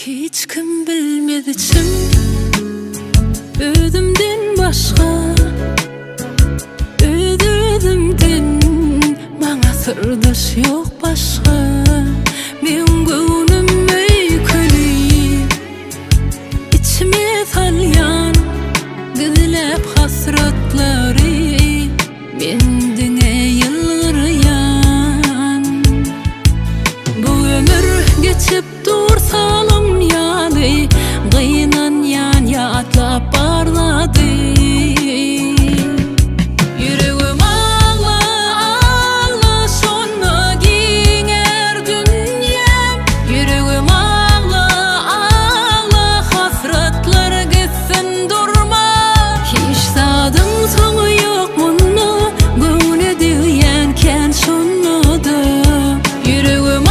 Hiç kim bilmedi çim özümden başka, özümden bana sırdaş yok başka. Men gönlüm öyküli, içime salyan gizlep hasretleri, mendine yılgırayan. Bu ömür geçip dursalım yani, kıyınan yan yatlap barladı. Yüreğim ağla ağla sonra ginger dünyam. Yüreğim ağla ağla hasretler gitsin durma. Hiç tadın sonu yok bunu, gönlü diyenken şunu da. Yüreğim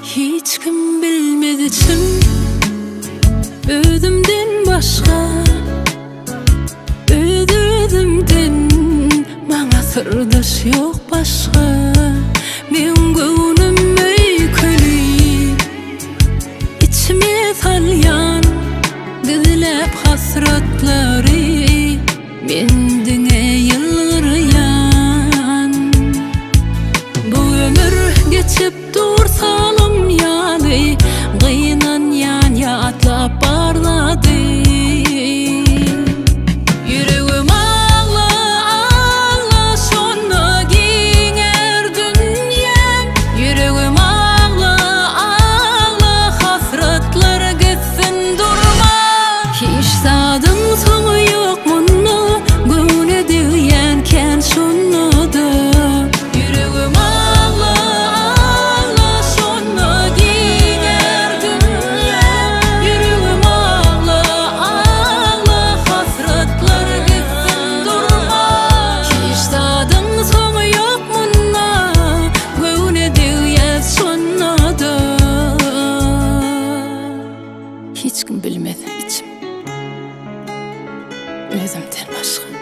hiç kim bilmedi çim özümden başka, özümden bana sırdaş yok başka. Men gönlüm öyküli, içime salyan gizlep hasretleri, mendine yılgırayan. Bu ömür geçip dursalım yani, kıyınan yan yatlap barladı. Yüreğim ağla ağla sonra ginger dünyam. Yüreğim ağla ağla hasretler gitsin durma. Hiç tadın sonu yok bunu, gönlü diyenken şunu da. Yüreğim hiç kim bilmedi içim özümden başka.